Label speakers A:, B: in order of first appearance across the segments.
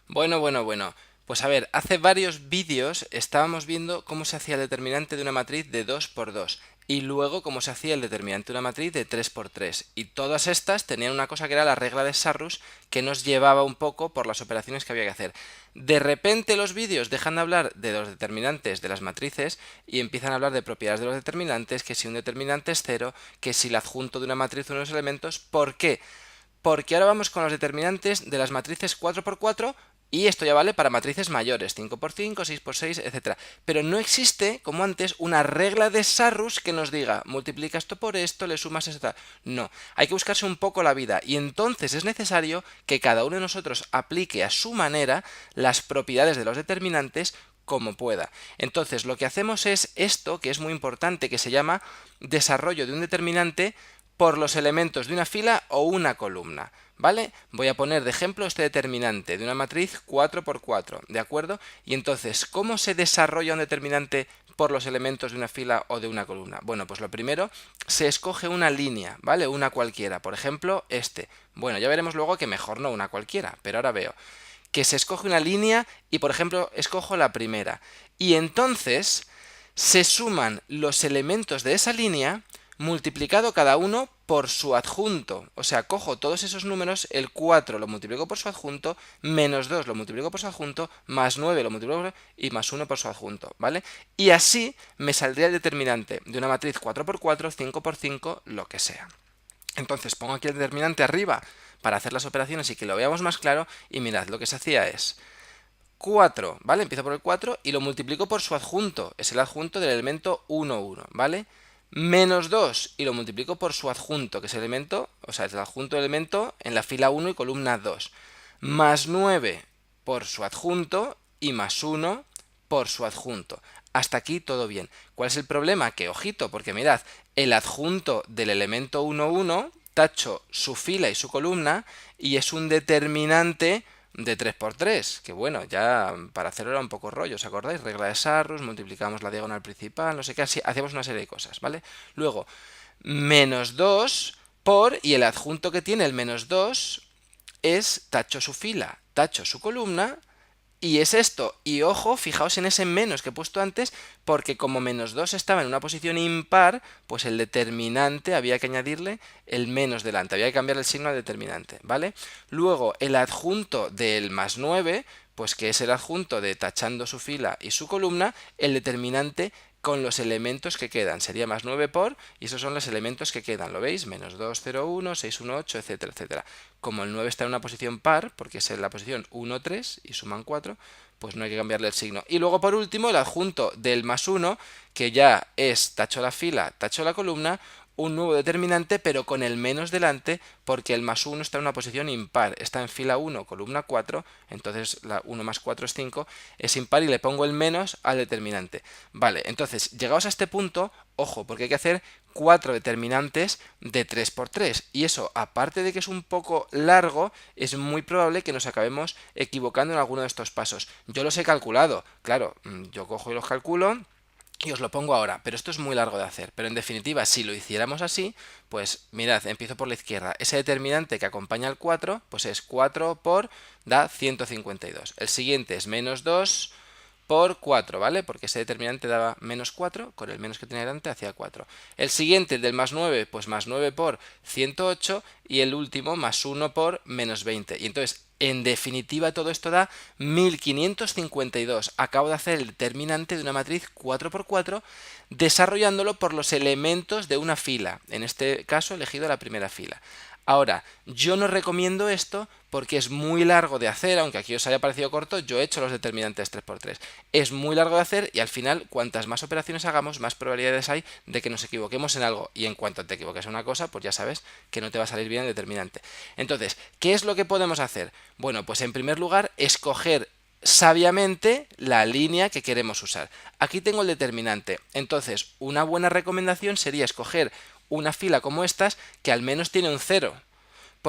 A: Bueno. Pues a ver, hace varios vídeos estábamos viendo cómo se hacía el determinante de una matriz de 2 por 2 y luego cómo se hacía el determinante de una matriz de 3 por 3. Y todas estas tenían una cosa que era la regla de Sarrus que nos llevaba un poco por las operaciones que había que hacer. De repente los vídeos dejan de hablar de los determinantes de las matrices y empiezan a hablar de propiedades de los determinantes, que si un determinante es cero, que si el adjunto de una matriz uno de los elementos. ¿Por qué? Porque ahora vamos con los determinantes de las matrices 4 por 4 y esto ya vale para matrices mayores, 5 por 5, 6 por 6, etc. Pero no existe, como antes, una regla de Sarrus que nos diga, multiplica esto por esto, le sumas esto. No, hay que buscarse un poco la vida y entonces es necesario que cada uno de nosotros aplique a su manera las propiedades de los determinantes como pueda. Entonces lo que hacemos es esto, que es muy importante, que se llama desarrollo de un determinante por los elementos de una fila o una columna, ¿vale? Voy a poner de ejemplo este determinante de una matriz 4 por 4, ¿de acuerdo? Y entonces, ¿cómo se desarrolla un determinante por los elementos de una fila o de una columna? Bueno, pues lo primero, se escoge una línea, ¿vale? Una cualquiera, por ejemplo, este. Bueno, ya veremos luego que mejor no una cualquiera, pero ahora veo que se escoge una línea y, por ejemplo, escojo la primera. Y entonces se suman los elementos de esa línea multiplicado cada uno por su adjunto. O sea, cojo todos esos números, el 4 lo multiplico por su adjunto, menos 2 lo multiplico por su adjunto, más 9 lo multiplico por y más 1 por su adjunto, ¿vale? Y así me saldría el determinante de una matriz 4 por 4, 5 por 5, lo que sea. Entonces pongo aquí el determinante arriba para hacer las operaciones y que lo veamos más claro y mirad, lo que se hacía es 4, ¿vale? Empiezo por el 4 y lo multiplico por su adjunto, es el adjunto del elemento 1, 1, ¿vale? Menos 2 y lo multiplico por su adjunto, que es el elemento, o sea, es el adjunto del elemento en la fila 1 y columna 2. Más 9 por su adjunto y más 1 por su adjunto. Hasta aquí todo bien. ¿Cuál es el problema? Que ojito, porque mirad, el adjunto del elemento 1, 1, tacho su fila y su columna y es un determinante de 3 por 3, que bueno, ya para hacerlo era un poco rollo, ¿os acordáis? Regla de Sarrus, multiplicamos la diagonal principal, no sé qué, así hacíamos una serie de cosas, ¿vale? Luego, menos 2 por, y el adjunto que tiene el menos 2 es tacho su fila, tacho su columna, y es esto. Y ojo, fijaos en ese menos que he puesto antes, porque como menos 2 estaba en una posición impar, pues el determinante había que añadirle el menos delante, había que cambiar el signo al determinante, ¿vale? Luego, el adjunto del más 9, pues que es el adjunto de tachando su fila y su columna, el determinante con los elementos que quedan. Sería más 9 por, y esos son los elementos que quedan, ¿lo veis? Menos 2, 0, 1, 6, 1, 8, etcétera, etcétera. Como el 9 está en una posición par, porque es en la posición 1, 3 y suman 4, pues no hay que cambiarle el signo. Y luego por último el adjunto del más 1, que ya es tacho la fila, tacho la columna, un nuevo determinante, pero con el menos delante, porque el más 1 está en una posición impar, está en fila 1, columna 4, entonces la 1 más 4 es 5, es impar y le pongo el menos al determinante. Vale, entonces, llegados a este punto, ojo, porque hay que hacer 4 determinantes de 3 por 3, y eso, aparte de que es un poco largo, es muy probable que nos acabemos equivocando en alguno de estos pasos. Yo los he calculado, claro, yo cojo y los calculo, y os lo pongo ahora, pero esto es muy largo de hacer. Pero en definitiva, si lo hiciéramos así, pues mirad, empiezo por la izquierda. Ese determinante que acompaña al 4, pues es 4 por, da 152. El siguiente es menos 2 por 4, ¿vale? Porque ese determinante daba menos 4, con el menos que tenía delante hacía 4. El siguiente, el del más 9, pues más 9 por 108 y el último más 1 por menos 20. Y entonces, en definitiva, todo esto da 1552. Acabo de hacer el determinante de una matriz 4 por 4 desarrollándolo por los elementos de una fila. En este caso, he elegido la primera fila. Ahora, yo no recomiendo esto porque es muy largo de hacer, aunque aquí os haya parecido corto, yo he hecho los determinantes 3 por 3. Es muy largo de hacer y al final, cuantas más operaciones hagamos, más probabilidades hay de que nos equivoquemos en algo. Y en cuanto te equivoques en una cosa, pues ya sabes que no te va a salir bien el determinante. Entonces, ¿qué es lo que podemos hacer? Bueno, pues en primer lugar, escoger sabiamente la línea que queremos usar. Aquí tengo el determinante. Entonces, una buena recomendación sería escoger una fila como estas que al menos tiene un 0.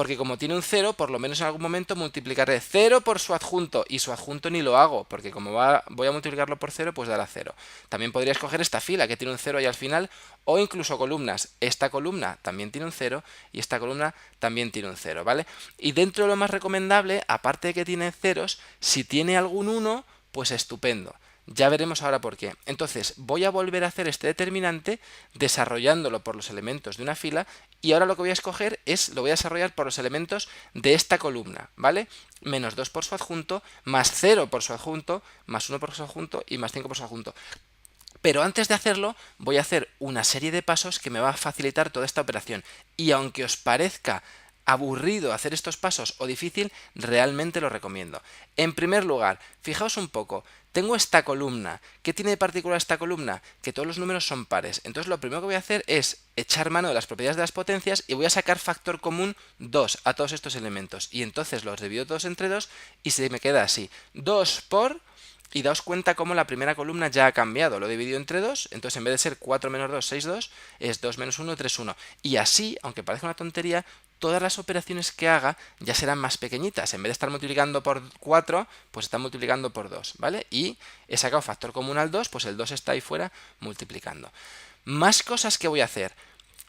A: porque como tiene un 0, por lo menos en algún momento multiplicaré 0 por su adjunto, y su adjunto ni lo hago, porque como voy a multiplicarlo por 0, pues dará 0. También podría escoger esta fila que tiene un 0 ahí al final, o incluso columnas. Esta columna también tiene un 0 y esta columna también tiene un 0, ¿vale? Y dentro de lo más recomendable, aparte de que tiene ceros, si tiene algún 1, pues estupendo. Ya veremos ahora por qué. Entonces, voy a volver a hacer este determinante desarrollándolo por los elementos de una fila, y ahora lo que voy a escoger lo voy a desarrollar por los elementos de esta columna, ¿vale? Menos 2 por su adjunto, más 0 por su adjunto, más 1 por su adjunto y más 5 por su adjunto. Pero antes de hacerlo, voy a hacer una serie de pasos que me va a facilitar toda esta operación. Y aunque os parezca aburrido hacer estos pasos o difícil, realmente lo recomiendo. En primer lugar, fijaos un poco, tengo esta columna. ¿Qué tiene de particular esta columna? Que todos los números son pares. Entonces lo primero que voy a hacer es echar mano de las propiedades de las potencias y voy a sacar factor común 2 a todos estos elementos. Y entonces los divido todos entre 2 y se me queda así. 2 por... Y daos cuenta cómo la primera columna ya ha cambiado, lo he dividido entre 2, entonces en vez de ser 4 menos 2, 6, 2, es 2 menos 1, 3, 1. Y así, aunque parezca una tontería, todas las operaciones que haga ya serán más pequeñitas. En vez de estar multiplicando por 4, pues está multiplicando por 2, ¿vale? Y he sacado factor común al 2, pues el 2 está ahí fuera multiplicando. Más cosas que voy a hacer.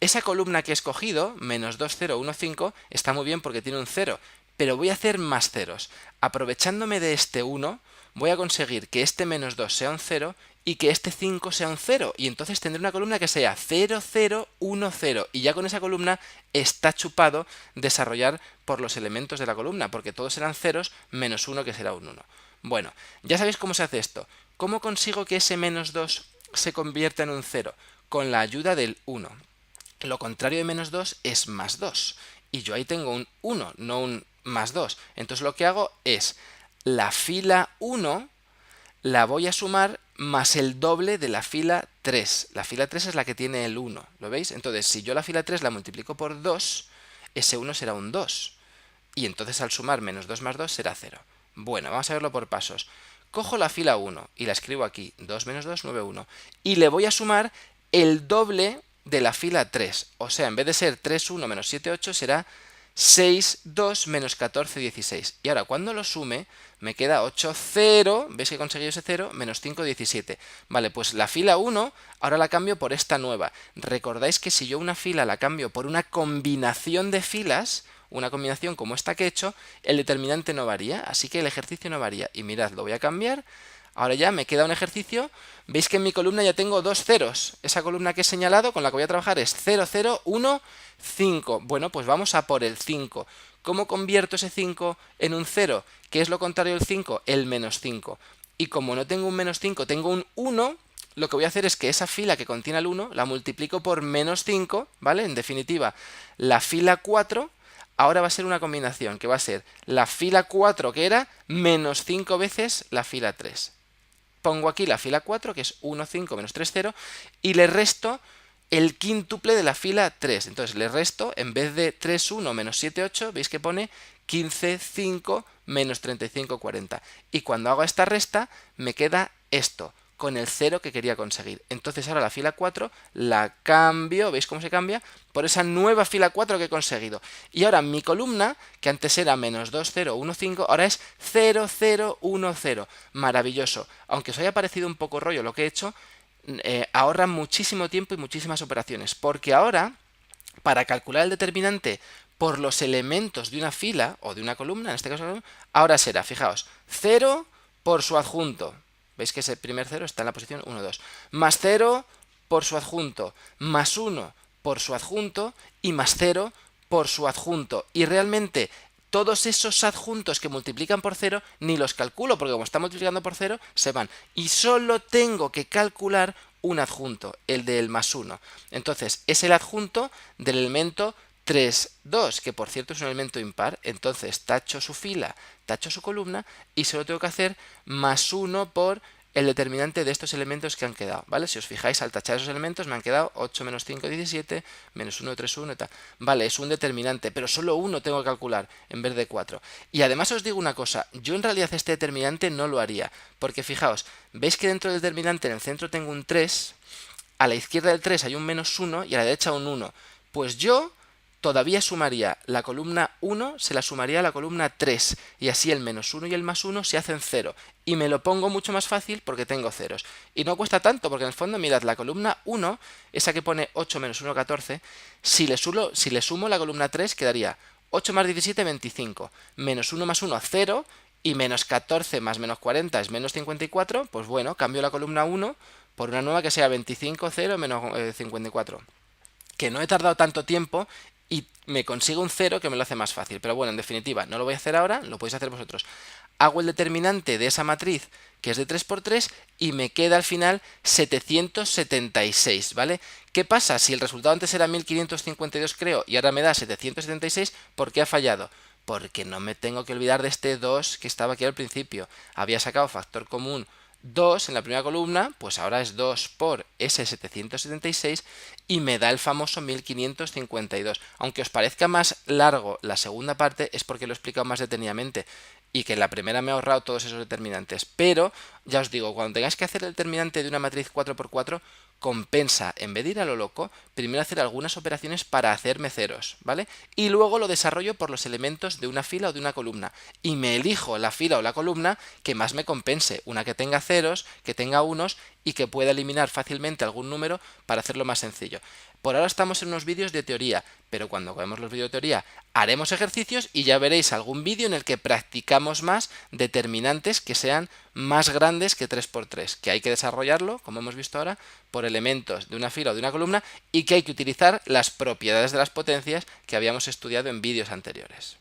A: Esa columna que he escogido, menos 2, 0, 1, 5, está muy bien porque tiene un 0, pero voy a hacer más ceros. Aprovechándome de este 1, voy a conseguir que este menos 2 sea un 0 y que este 5 sea un 0. Y entonces tendré una columna que sea 0, 0, 1, 0. Y ya con esa columna está chupado desarrollar por los elementos de la columna, porque todos serán ceros menos 1 que será un 1. Bueno, ya sabéis cómo se hace esto. ¿Cómo consigo que ese menos 2 se convierta en un 0? Con la ayuda del 1. Lo contrario de menos 2 es más 2. Y yo ahí tengo un 1, no un más 2. Entonces lo que hago es la fila 1 la voy a sumar más el doble de la fila 3. La fila 3 es la que tiene el 1, ¿lo veis? Entonces, si yo la fila 3 la multiplico por 2, ese 1 será un 2. Y entonces al sumar menos 2 más 2 será 0. Bueno, vamos a verlo por pasos. Cojo la fila 1 y la escribo aquí, 2 menos 2, 9, 1. Y le voy a sumar el doble de la fila 3. O sea, en vez de ser 3, 1 menos 7, 8, será 6, 2 menos 14, 16. Y ahora cuando lo sume, me queda 8, 0, ¿veis que he conseguido ese 0? Menos 5, 17. Vale, pues la fila 1 ahora la cambio por esta nueva. Recordáis que si yo una fila la cambio por una combinación de filas, una combinación como esta que he hecho, el determinante no varía, así que el ejercicio no varía. Y mirad, lo voy a cambiar. Ahora ya me queda un ejercicio. Veis que en mi columna ya tengo dos ceros. Esa columna que he señalado con la que voy a trabajar es 0, 0, 1, 5. Bueno, pues vamos a por el 5. ¿Cómo convierto ese 5 en un 0? ¿Qué es lo contrario del 5? El menos 5. Y como no tengo un menos 5, tengo un 1, lo que voy a hacer es que esa fila que contiene el 1 la multiplico por menos 5, ¿vale? En definitiva, la fila 4 ahora va a ser una combinación que va a ser la fila 4 que era menos 5 veces la fila 3. Pongo aquí la fila 4, que es 1, 5, menos 3, 0, y le resto el quíntuple de la fila 3. Entonces le resto, en vez de 3, 1, menos 7, 8, veis que pone 15, 5, menos 35, 40. Y cuando hago esta resta, me queda esto, con el 0 que quería conseguir. Entonces ahora la fila 4 la cambio, ¿veis cómo se cambia? Por esa nueva fila 4 que he conseguido. Y ahora mi columna, que antes era menos 2, 0, 1, 5, ahora es 0, 0, 1, 0. Maravilloso. Aunque os haya parecido un poco rollo lo que he hecho, ahorra muchísimo tiempo y muchísimas operaciones. Porque ahora, para calcular el determinante por los elementos de una fila, o de una columna, en este caso, ahora será, fijaos, 0 por su adjunto. ¿Veis que ese primer 0 está en la posición 1, 2? Más 0 por su adjunto, más 1 por su adjunto y más 0 por su adjunto. Y realmente todos esos adjuntos que multiplican por 0 ni los calculo, porque como está multiplicando por 0, se van. Y solo tengo que calcular un adjunto, el del más 1. Entonces, es el adjunto del elemento 3, 2, que por cierto es un elemento impar. Entonces tacho su fila, tacho su columna y solo tengo que hacer más 1 por el determinante de estos elementos que han quedado, ¿vale? Si os fijáis, al tachar esos elementos me han quedado 8 menos 5, 17, menos 1, 3, 1 y tal. Vale, es un determinante, pero solo uno tengo que calcular en vez de 4. Y además os digo una cosa, yo en realidad este determinante no lo haría, porque fijaos, veis que dentro del determinante en el centro tengo un 3, a la izquierda del 3 hay un menos 1 y a la derecha un 1. Pues yo todavía sumaría la columna 1, se la sumaría a la columna 3, y así el menos 1 y el más 1 se hacen 0. Y me lo pongo mucho más fácil porque tengo ceros. Y no cuesta tanto, porque en el fondo, mirad, la columna 1, esa que pone 8 menos 1, 14, si le sumo la columna 3, quedaría 8 más 17, 25, menos 1 más 1, 0, y menos 14 más menos 40 es menos 54, pues bueno, cambio la columna 1 por una nueva que sea 25, 0, menos 54. Que no he tardado tanto tiempo y me consigo un 0 que me lo hace más fácil. Pero bueno, en definitiva, no lo voy a hacer ahora, lo podéis hacer vosotros. Hago el determinante de esa matriz, que es de 3 por 3, y me queda al final 776, ¿vale? ¿Qué pasa? Si el resultado antes era 1552, creo, y ahora me da 776, ¿por qué ha fallado? Porque no me tengo que olvidar de este 2 que estaba aquí al principio. Había sacado factor común 2 en la primera columna, pues ahora es 2 por ese 776 y me da el famoso 1552. Aunque os parezca más largo la segunda parte, es porque lo he explicado más detenidamente y que en la primera me he ahorrado todos esos determinantes. Pero, ya os digo, cuando tengáis que hacer el determinante de una matriz 4×4, compensa, en vez de ir a lo loco, primero hacer algunas operaciones para hacerme ceros, ¿vale? Y luego lo desarrollo por los elementos de una fila o de una columna. Y me elijo la fila o la columna que más me compense, una que tenga ceros, que tenga unos y que pueda eliminar fácilmente algún número para hacerlo más sencillo. Por ahora estamos en unos vídeos de teoría, pero cuando acabemos los vídeos de teoría haremos ejercicios y ya veréis algún vídeo en el que practicamos más determinantes que sean más grandes que 3×3, que hay que desarrollarlo, como hemos visto ahora, por elementos de una fila o de una columna y que hay que utilizar las propiedades de las potencias que habíamos estudiado en vídeos anteriores.